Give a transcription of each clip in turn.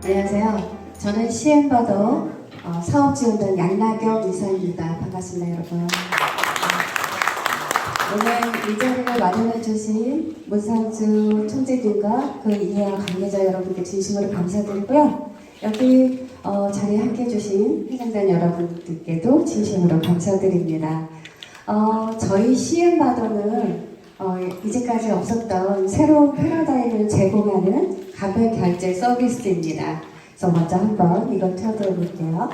안녕하세요. 저는 CM바더 사업지원단 양나경 이사입니다. 반갑습니다, 여러분. 오늘 이 자리를 마련해 주신 문상주 총재님과 그 이해와 관계자 여러분께 진심으로 감사드리고요. 여기 자리에 함께해 주신 회장단 여러분들께도 진심으로 감사드립니다. 저희 CM바더는 이제까지 없었던 새로운 패러다임을 제공하는 가별 결제 서비스입니다. 그래서 먼저 한번 이걸 틀어드려 볼게요.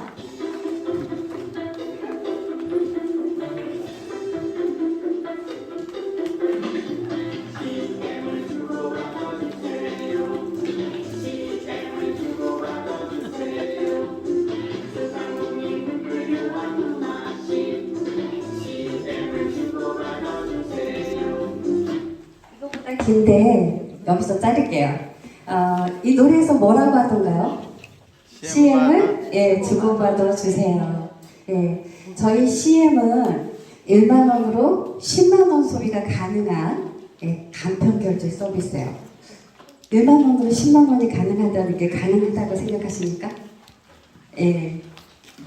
이거보다 긴데 여기서 자를게요. 이 노래에서 뭐라고 하던가요? CM을 주고받아 주세요. 저희 CM은 1만원으로 10만원 소비가 가능한 간편 결제 서비스예요. 1만원으로 10만원이 가능하다는 게 가능하다고 생각하십니까?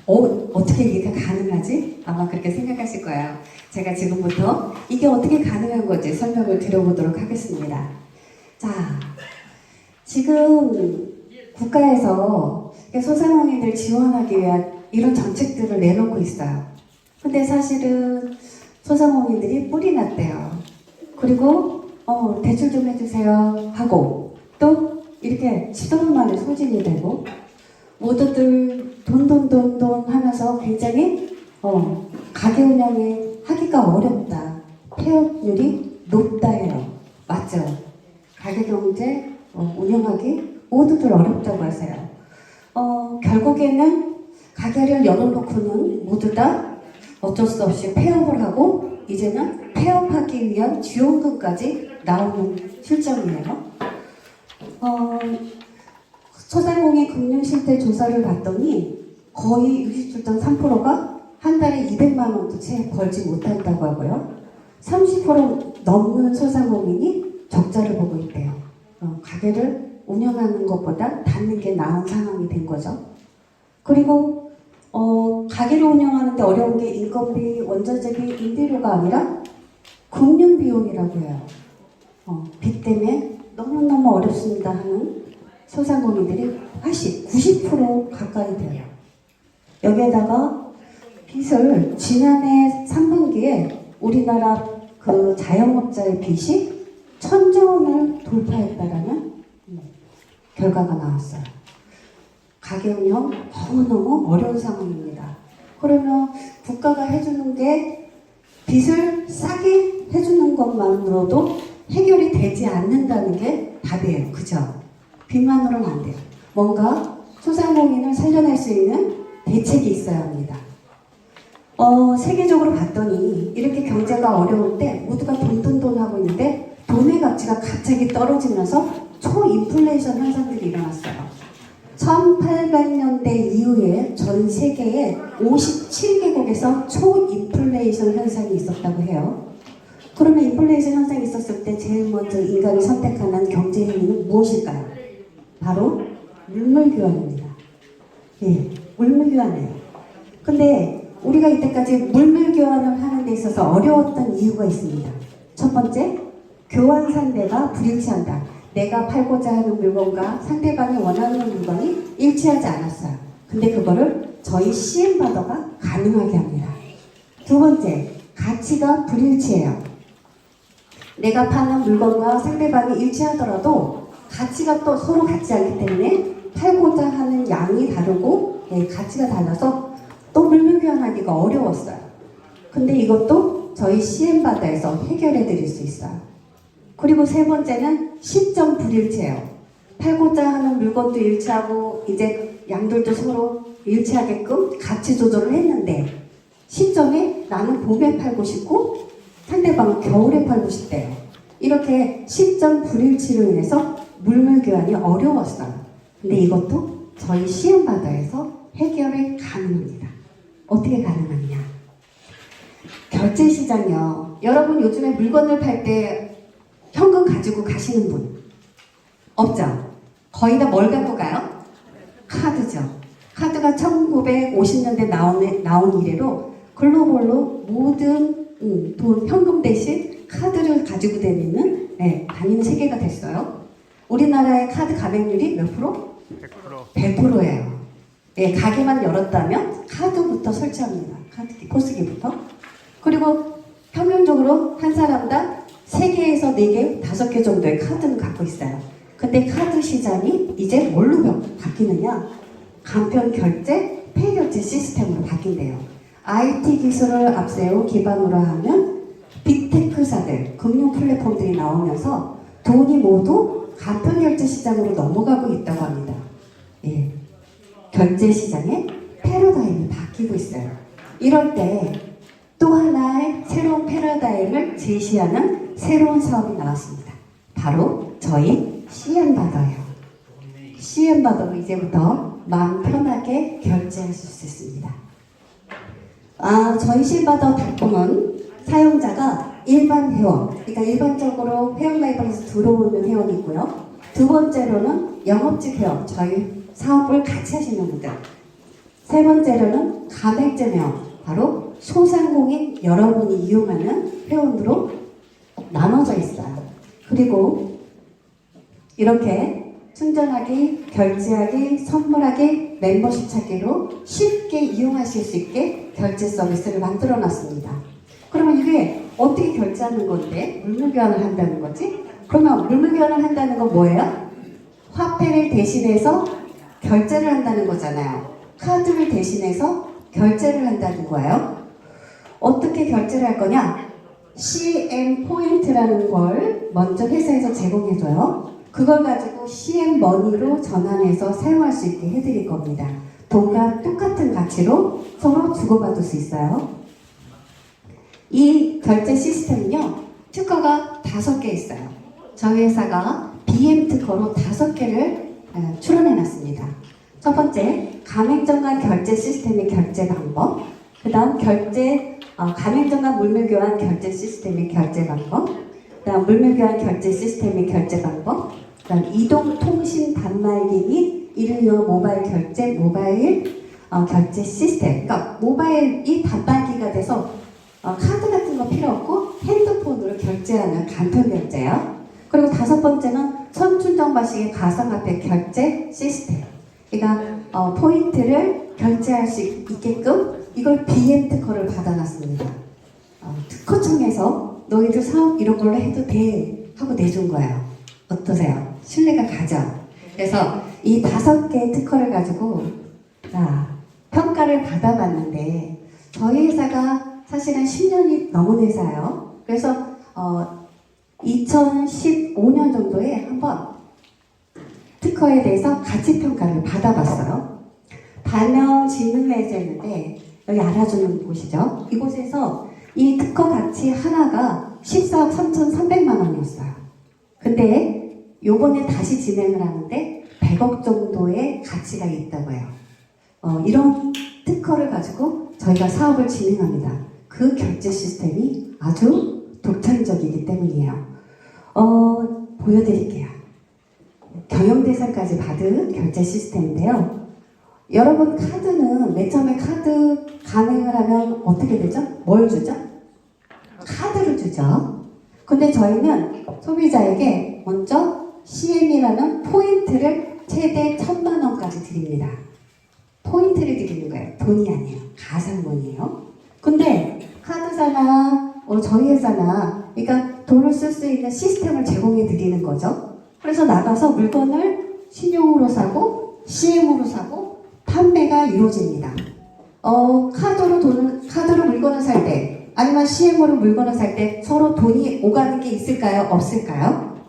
어떻게 이게 가능하지? 아마 그렇게 생각하실 거예요. 제가 지금부터 이게 어떻게 가능한 건지 설명을 드려보도록 하겠습니다. 자, 지금 국가에서 소상공인들 지원하기 위한 이런 정책들을 내놓고 있어요. 근데 사실은 소상공인들이 뿔이 났대요. 그리고 대출 좀 해주세요 하고 또 이렇게 시도만에 소진이 되고 모두들 돈 하면서 굉장히 가게 운영에 하기가 어렵다. 폐업률이 높다 해요. 맞죠? 가게 경제 운영하기 모두들 어렵다고 하세요. 결국에는 가게를 열어놓고는 모두 다 어쩔 수 없이 폐업을 하고 이제는 폐업하기 위한 지원금까지 나오는 실정이에요. 소상공인 금융실태 조사를 봤더니 거의 67.3%가 한 달에 200만 원도 채 벌지 못한다고 하고요. 30% 넘는 소상공인이 적자를 보고 있대요. 가게를 운영하는 것보다 닫는 게 나은 상황이 된 거죠. 그리고 가게를 운영하는데 어려운 게 인건비, 원자재비, 임대료가 아니라 금융비용이라고 해요. 빚 때문에 너무너무 어렵습니다 하는 소상공인들이 90% 가까이 돼요. 여기에다가 빚을 지난해 3분기에 우리나라 그 자영업자의 빚이 1,000조 원을 돌파했다라는 결과가 나왔어요. 가게 운영 너무너무 어려운 상황입니다. 그러면 국가가 해주는 게 빚을 싸게 해주는 것만으로도 해결이 되지 않는다는 게 답이에요. 그죠? 빚만으로는 안 돼요. 뭔가 소상공인을 살려낼 수 있는 대책이 있어야 합니다. 세계적으로 봤더니 이렇게 경제가 어려울 때 모두가 돈 하고 있는데 돈의 가치가 갑자기 떨어지면서 초인플레이션 현상들이 일어났어요. 1800년대 이후에 전 세계에 57개국에서 초인플레이션 현상이 있었다고 해요. 그러면 인플레이션 현상이 있었을 때 제일 먼저 인간이 선택하는 경제 행위는 무엇일까요? 바로 물물교환입니다. 물물교환이에요. 근데 우리가 이때까지 물물교환을 하는 데 있어서 어려웠던 이유가 있습니다. 첫 번째, 교환 상대가 불일치한다. 내가 팔고자 하는 물건과 상대방이 원하는 물건이 일치하지 않았어요. 근데 그거를 저희 CM바더가 가능하게 합니다. 두 번째, 가치가 불일치해요. 내가 파는 물건과 상대방이 일치하더라도 가치가 또 서로 같지 않기 때문에 팔고자 하는 양이 다르고 가치가 달라서 또 물물교환하기가 어려웠어요. 근데 이것도 저희 CM바더에서 해결해 드릴 수 있어요. 그리고 세 번째는 시점 불일치예요. 팔고자 하는 물건도 일치하고 이제 양들도 서로 일치하게끔 가치 조절을 했는데 시점에 나는 봄에 팔고 싶고 상대방은 겨울에 팔고 싶대요. 이렇게 시점 불일치로 인해서 물물교환이 어려웠어요. 근데 이것도 저희 CM바더에서 해결이 가능합니다. 어떻게 가능하느냐? 결제 시장이요. 여러분 요즘에 물건을 팔 때 현금 가지고 가시는 분 없죠? 거의 다 뭘 갖고 가요? 카드죠. 카드가 1950년대 나온 이래로 글로벌로 모든 돈, 현금 대신 카드를 가지고 다니는 세계가 됐어요. 우리나라의 카드 가맹률이 몇 프로? 100%. 100%예요. 예, 가게만 열었다면 카드부터 설치합니다. 카드 포스기부터. 그리고 평균적으로 한 사람당 3개에서 4개, 5개 정도의 카드는 갖고 있어요. 근데 카드 시장이 이제 뭘로 바뀌느냐? 간편 결제, 폐결제 시스템으로 바뀐대요. IT 기술을 앞세운 기반으로 하는 빅테크사들, 금융 플랫폼들이 나오면서 돈이 모두 간편 결제 시장으로 넘어가고 있다고 합니다. 예. 결제 시장의 패러다임이 바뀌고 있어요. 이럴 때 또 하나의 새로운 패러다임을 제시하는 새로운 사업이 나왔습니다. 바로 저희 CM바더예요. CM바더로 이제부터 마음 편하게 결제하실 수 있습니다. 저희 CM바더 제품은 사용자가 일반 회원, 그러니까 일반적으로 회원가입을 해서 들어오는 회원이 있고요. 두 번째로는 영업직 회원, 저희 사업을 같이 하시는 분들. 세 번째로는 가맹점 회원, 바로 소상공인 여러분이 이용하는 회원으로 나눠져 있어요. 그리고 이렇게 충전하기, 결제하기, 선물하기, 멤버십 찾기로 쉽게 이용하실 수 있게 결제 서비스를 만들어 놨습니다. 그러면 이게 어떻게 결제하는 건데 물물교환을 한다는 거지? 그러면 물물교환을 한다는 건 뭐예요? 화폐를 대신해서 결제를 한다는 거잖아요. 카드를 대신해서 결제를 한다는 거예요. 어떻게 결제를 할 거냐? CM 포인트라는 걸 먼저 회사에서 제공해줘요. 그걸 가지고 CM 머니로 전환해서 사용할 수 있게 해드릴 겁니다. 돈과 똑같은 가치로 서로 주고받을 수 있어요. 이 결제 시스템은요, 특허가 5개 있어요. 저희 회사가 BM 특허로 5개를 출원해놨습니다. 첫 번째, 가맹점간 결제 시스템의 결제 방법. 그 다음, 가맹점간 물물교환 결제 시스템의 결제 방법. 그 다음, 물물교환 결제 시스템의 결제 방법. 그 다음, 이동통신 단말기 및 이를 이용 모바일 결제, 결제 시스템. 그러니까 모바일이 단말기가 돼서 카드 같은 거 필요 없고 핸드폰으로 결제하는 간편 결제요. 그리고 5번째는 선충전 방식의 가상화폐 결제 시스템. 그러니까 포인트를 결제할 수 있게끔 이걸 BM 특허를 받아놨습니다. 특허청에서 너희들 사업 이런 걸로 해도 돼 하고 내준 거예요. 어떠세요? 신뢰가 가죠? 그래서 이 5개의 특허를 가지고 평가를 받아봤는데 저희 회사가 사실은 10년이 넘은 회사예요. 그래서 2015년 정도에 한번 특허에 대해서 가치평가를 받아봤어요. 반영진흥회사였는데 여기 알아주는 곳이죠. 이곳에서 이 특허 가치 하나가 14억 3,300만 원이었어요. 근데 요번에 다시 진행을 하는데 100억 정도의 가치가 있다고 해요. 이런 특허를 가지고 저희가 사업을 진행합니다. 그 결제 시스템이 아주 독창적이기 때문이에요. 보여드릴게요. 경영대상까지 받은 결제 시스템인데요. 여러분 카드는 맨 처음에 카드 간행을 하면 어떻게 되죠? 뭘 주죠? 카드를 주죠. 근데 저희는 소비자에게 먼저 CM이라는 포인트를 최대 1,000만 원까지 드립니다. 포인트를 드리는 거예요. 돈이 아니에요. 가상돈이에요. 근데 카드사나 저희 회사나 그러니까 돈을 쓸 수 있는 시스템을 제공해 드리는 거죠. 그래서 나가서 물건을 신용으로 사고 CM으로 사고 판매가 이루어집니다. 카드로 물건을 살 때 아니면 CM으로 물건을 살 때 서로 돈이 오가는 게 있을까요? 없을까요?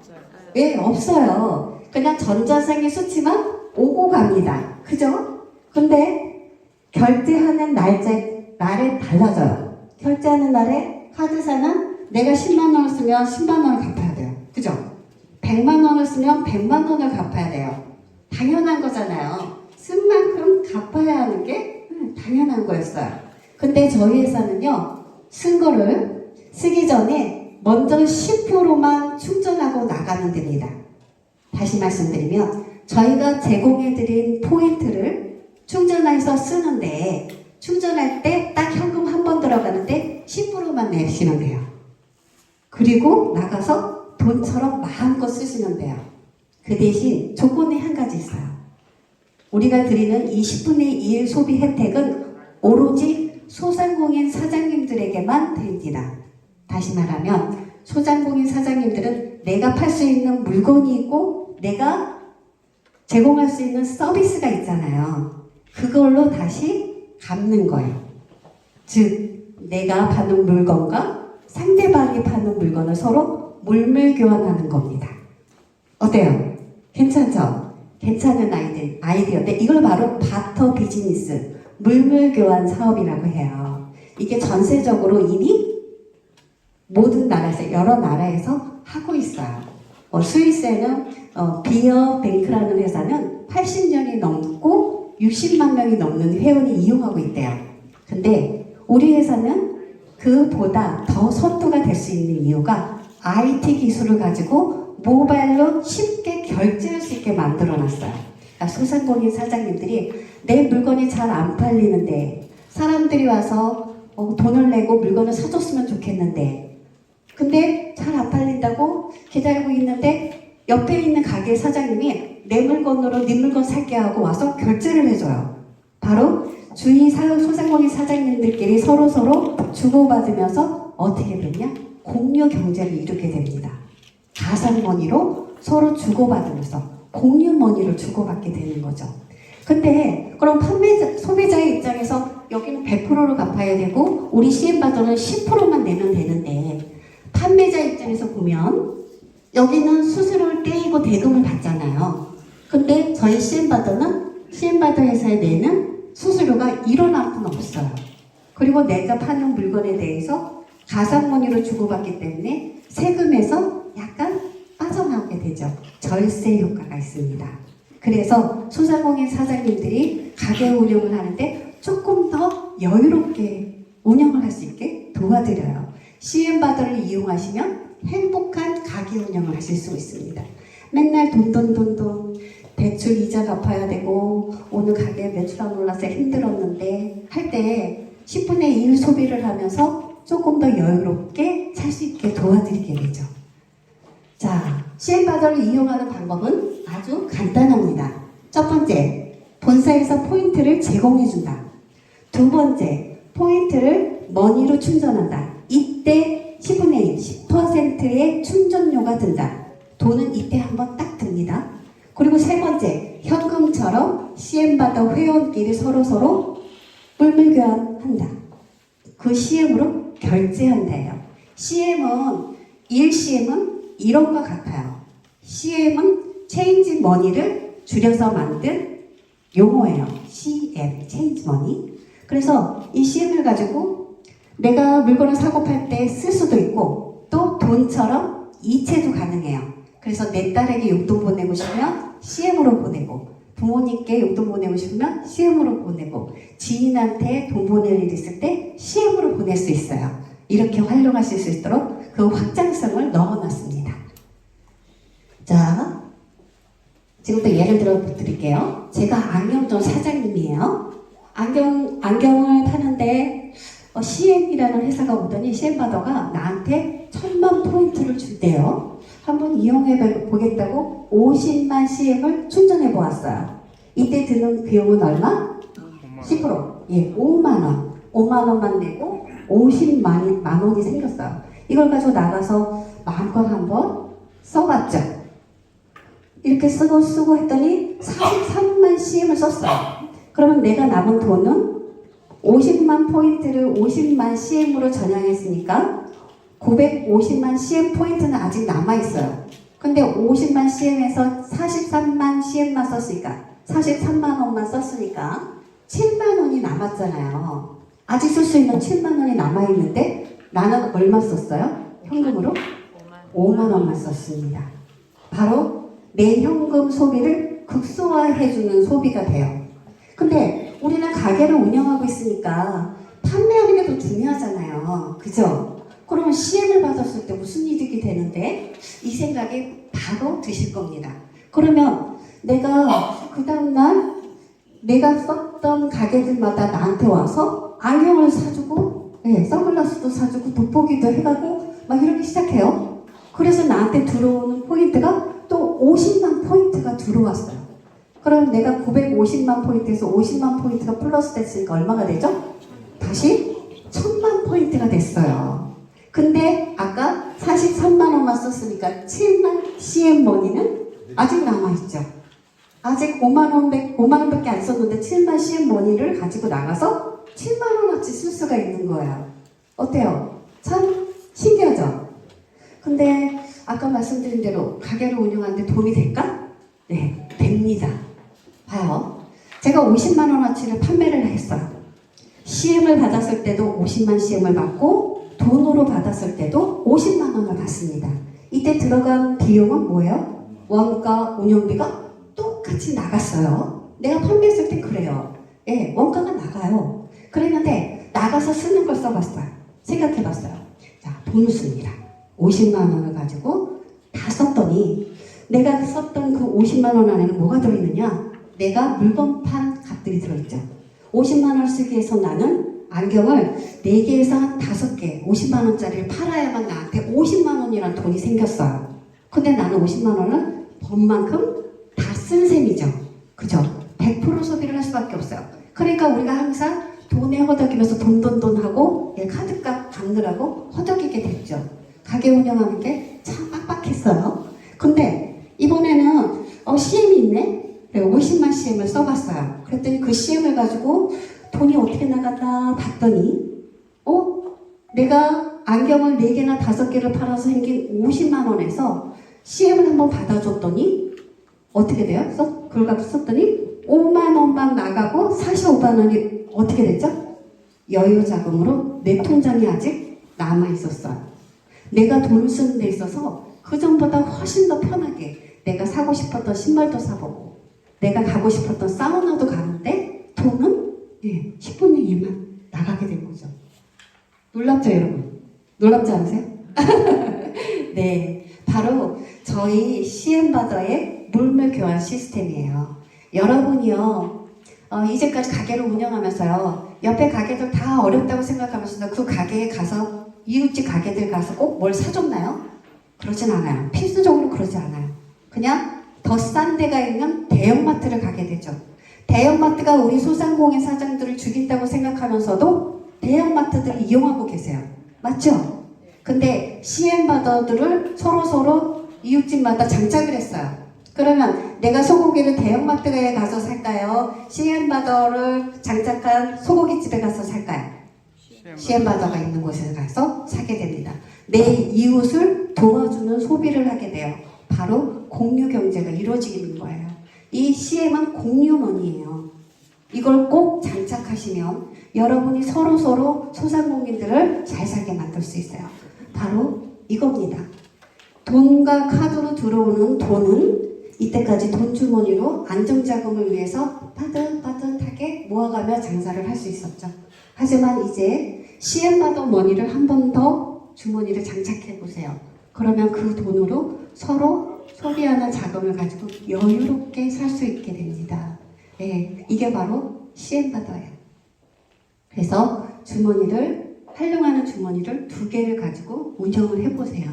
예, 없어요. 그냥 전자상의 수치만 오고 갑니다. 그죠? 근데 결제하는 날에 달라져요. 결제하는 날에 카드사는 내가 10만 원을 쓰면 10만 원을 갚아야 돼요. 그죠? 100만 원을 쓰면 100만 원을 갚아야 돼요. 당연한 거잖아요. 쓴 만큼 갚아야 하는 게 당연한 거였어요. 근데 저희 회사는요, 쓴 거를 쓰기 전에 먼저 10%만 충전하고 나가는 데입니다. 다시 말씀드리면 저희가 제공해드린 포인트를 충전해서 쓰는데 충전할 때 딱 현금 한 번 들어가는데 10%만 내시면 돼요. 그리고 나가서 돈처럼 마음껏 쓰시면 돼요. 그 대신 조건이 한 가지 있어요. 우리가 드리는 이 10분의 1 소비 혜택은 오로지 소상공인 사장님들에게만 드립니다. 다시 말하면 소상공인 사장님들은 내가 팔 수 있는 물건이 있고 내가 제공할 수 있는 서비스가 있잖아요. 그걸로 다시 갚는 거예요. 즉 내가 파는 물건과 상대방이 파는 물건을 서로 물물 교환하는 겁니다. 어때요? 괜찮죠? 괜찮은 아이디어인데 이걸 바로 바터 비즈니스, 물물 교환 사업이라고 해요. 이게 전세적으로 이미 모든 나라에서, 여러 나라에서 하고 있어요. 스위스에는 비어 뱅크라는 회사는 80년이 넘고 60만 명이 넘는 회원이 이용하고 있대요. 근데 우리 회사는 그보다 더 선두가 될 수 있는 이유가 IT 기술을 가지고 모바일로 쉽게 결제할 수 있게 만들어놨어요. 그러니까 소상공인 사장님들이 내 물건이 잘 안 팔리는데 사람들이 와서 돈을 내고 물건을 사줬으면 좋겠는데 근데 잘 안 팔린다고 기다리고 있는데 옆에 있는 가게 사장님이 내 물건으로 네 물건 살게 하고 와서 결제를 해줘요. 바로 주위 소상공인 사장님들끼리 서로서로 주고받으면서 어떻게 되냐? 공유 경제를 이루게 됩니다. 가상머니로 서로 주고받으면서 공유머니를 주고받게 되는 거죠. 근데 그럼 소비자의 입장에서 여기는 100%를 갚아야 되고 우리 CM바더는 10%만 내면 되는데 판매자 입장에서 보면 여기는 수수료를 떼이고 대금을 받잖아요. 근데 저희 CM바더 회사에 내는 수수료가 일어날 없어요. 그리고 내가 파는 물건에 대해서 가상머니로 주고받기 때문에 세금에서 약간 빠져나오게 되죠. 절세 효과가 있습니다. 그래서 소상공인 사장님들이 가게 운영을 하는데 조금 더 여유롭게 운영을 할 수 있게 도와드려요. CM바더를 이용하시면 행복한 가게 운영을 하실 수 있습니다. 맨날 돈 대출 이자 갚아야 되고 오늘 가게 매출 안 올라서 힘들었는데 할 때 10분의 1 소비를 하면서 조금 더 여유롭게 살 수 있게 도와드리게 되죠. 자, CM바더를 이용하는 방법은 아주 간단합니다. 첫 번째, 본사에서 포인트를 제공해준다. 두 번째, 포인트를 머니로 충전한다. 이때 10분의 1, 10%의 충전료가 든다. 돈은 이때 한번 딱 듭니다. 그리고 세 번째, 현금처럼 CM바더 회원끼리 서로서로 물물 교환한다. 그 CM으로 결제한다예요. CM은 1CM은 이런과 같아요. CM은 체인지 머니를 줄여서 만든 용어예요. CM, 체인지 머니. 그래서 이 CM을 가지고 내가 물건을 사고 팔 때 쓸 수도 있고 또 돈처럼 이체도 가능해요. 그래서 내 딸에게 용돈 보내고 싶으면 CM으로 보내고 부모님께 용돈 보내고 싶으면 CM으로 보내고 지인한테 돈 보낼 일 있을 때 CM으로 보낼 수 있어요. 이렇게 활용하실 수 있도록 그 확장성을 넣어놨습니다. 자, 지금부터 예를 들어 드릴게요. 제가 안경점 사장님이에요. 안경을 파는데 CM이라는 회사가 오더니 CM바더가 나한테 1000만 포인트를 준대요. 한번 이용해 보겠다고 50만 CM을 충전해 보았어요. 이때 드는 비용은 얼마? 10%. 예, 5만 원. 5만 원만 내고 50만 원이 생겼어요. 이걸 가지고 나가서 마음껏 한번 써봤죠. 이렇게 쓰고 했더니 43만 CM을 썼어요. 그러면 내가 남은 돈은 50만 포인트를 50만 CM으로 전향했으니까 950만 CM 포인트는 아직 남아있어요. 근데 50만 CM에서 43만 CM만 썼으니까 43만 원만 썼으니까 7만 원이 남았잖아요. 아직 쓸 수 있는 7만 원이 남아있는데 나는 얼마 썼어요? 현금으로? 5만 원만 썼습니다. 바로 내 현금 소비를 극소화해주는 소비가 돼요. 근데 우리는 가게를 운영하고 있으니까 판매 중요하잖아요. 그죠? 그러면 CM을 받았을 때 무슨 이득이 되는데? 이 생각이 바로 드실 겁니다. 그러면 내가 그 다음날 내가 썼던 가게들마다 나한테 와서 안경을 사주고, 선글라스도 사주고, 돋보기도 해가고 막 이렇게 시작해요. 그래서 나한테 들어오는 포인트가 또 50만 포인트가 들어왔어요. 그럼 내가 950만 포인트에서 50만 포인트가 플러스 됐으니까 얼마가 되죠? 다시 1000만 포인트가 됐어요. 근데 아까 43만 원만 썼으니까 7만 CM머니는 아직 남아있죠. 아직 5만 원밖에 안 썼는데 7만 CM머니를 가지고 나가서 7만 원어치 쓸 수가 있는 거예요. 어때요? 참 신기하죠? 근데 아까 말씀드린 대로 가게를 운영하는데 도움이 될까? 네, 됩니다. 봐요. 제가 50만 원어치를 판매를 했어요. CM을 받았을 때도 50만 CM을 받고 돈으로 받았을 때도 50만 원을 받습니다. 이때 들어간 비용은 뭐예요? 원가, 운영비가 똑같이 나갔어요. 내가 판매했을 때 그래요. 원가가 나가요. 그랬는데 나가서 쓰는 걸 써봤어요. 생각해봤어요. 자, 돈을 씁니다. 50만 원을 가지고 다 썼더니 내가 썼던 그 50만 원 안에는 뭐가 들어있느냐? 내가 물건 판 값들이 들어있죠. 50만 원을 쓰기 위해서 나는 안경을 4개에서 한 5개 50만 원짜리를 팔아야만 나한테 50만 원이라는 돈이 생겼어요. 근데 나는 50만 원을 번 만큼 다 쓴 셈이죠. 그죠? 100% 소비를 할 수밖에 없어요. 그러니까 우리가 항상 돈에 허덕이면서 돈 하고 카드값 갚느라고 허덕이게 됐죠. 가게 운영하는 게 참 빡빡했어요. 근데 이번에는 CM이 있네? 50만 CM을 써봤어요. 그랬더니 그 CM을 가지고 돈이 어떻게 나갔나 봤더니 내가 안경을 4개나 5개를 팔아서 생긴 50만 원에서 CM을 한번 받아줬더니 어떻게 돼요? 그걸 갖고 썼더니 5만 원만 나가고 45만 원이 어떻게 됐죠? 여유 자금으로 내 통장에 아직 남아 있었어요. 내가 돈을 쓰는 데 있어서 그 전보다 훨씬 더 편하게 내가 사고 싶었던 신발도 사보고 내가 가고 싶었던 사우나도 가는데 돈은 10분의 1만 나가게 된 거죠. 놀랍죠, 여러분? 놀랍지 않으세요? 네, 바로 저희 CM바더의 물물 교환 시스템이에요. 여러분이요, 이제까지 가게를 운영하면서요, 옆에 가게들 다 어렵다고 생각하면서도 그 가게에 가서 이웃집 가게들 가서 꼭 뭘 사줬나요? 그러진 않아요. 필수적으로 그러지 않아요. 그냥 더 싼 데가 있는 대형마트를 가게 되죠. 대형마트가 우리 소상공인 사장들을 죽인다고 생각하면서도 대형마트들을 이용하고 계세요. 맞죠? 근데 CM바더들을 서로 이웃집마다 장착을 했어요. 그러면 내가 소고기를 대형마트에 가서 살까요? CM바더를 장착한 소고기집에 가서 살까요? CM바더가 있는 곳에 가서 사게 됩니다. 내 이웃을 도와주는 소비를 하게 돼요. 바로 공유 경제가 이루어지는 거예요. 이 CM은 공유머니예요. 이걸 꼭 장착하시면 여러분이 서로 소상공인들을 잘 살게 만들 수 있어요. 바로 이겁니다. 돈과 카드로 들어오는 돈은 이때까지 돈주머니로 안정자금을 위해서 빠듯빠듯하게 모아가며 장사를 할 수 있었죠. 하지만 이제 CM바더 머니를 한 번 더 주머니를 장착해 보세요. 그러면 그 돈으로 서로 소비하는 자금을 가지고 여유롭게 살 수 있게 됩니다. 이게 바로 CM바더예요. 그래서 활용하는 주머니를 2개를 가지고 운영을 해보세요.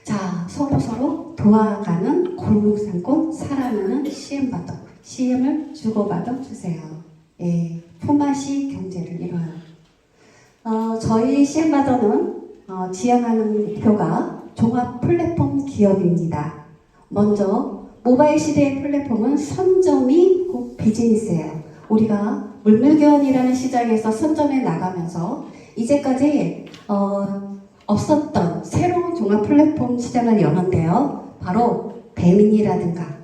자, 서로 도와가는 골목상권 살아나는 CM바더. CM을 주고받아 주세요. 품앗이 경제를 이뤄요. 저희 CM바더는 지향하는 목표가 종합 플랫폼 기업입니다. 먼저 모바일 시대의 플랫폼은 선점이 곧 비즈니스예요. 우리가 물물교환이라는 시장에서 선점에 나가면서 이제까지 없었던 새로운 종합 플랫폼 시장을 여는데요. 바로 배민이라든가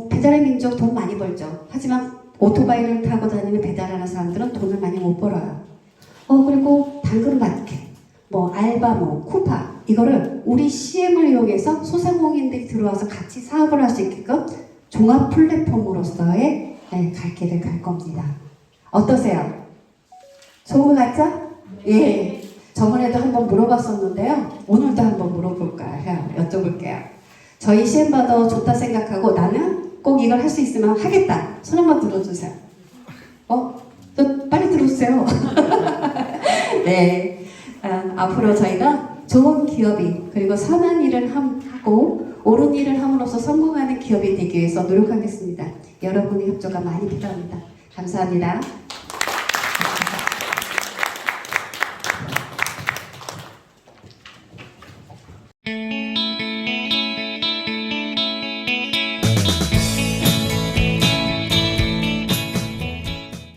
배달의 민족 돈 많이 벌죠. 하지만 오토바이를 타고 다니는 배달하는 사람들은 돈을 많이 못 벌어요. 그리고 당근마켓, 알바, 쿠파 이거를 우리 CM을 이용해서 소상공인들이 들어와서 같이 사업을 할 수 있게끔 종합 플랫폼으로서의 갈 길을 갈 겁니다. 어떠세요? 좋은 것 같죠? 예. 저번에도 한번 물어봤었는데요. 오늘도 한번 물어볼까 해요. 여쭤볼게요. 저희 시엠바더 좋다 생각하고 나는 꼭 이걸 할 수 있으면 하겠다. 손 한번 들어주세요. 또 빨리 들어주세요. 네. 앞으로 저희가 좋은 기업이 그리고 선한 일을 하고 옳은 일을 함으로써 성공하는 기업이 되기 위해서 노력하겠습니다. 여러분의 협조가 많이 필요합니다. 감사합니다.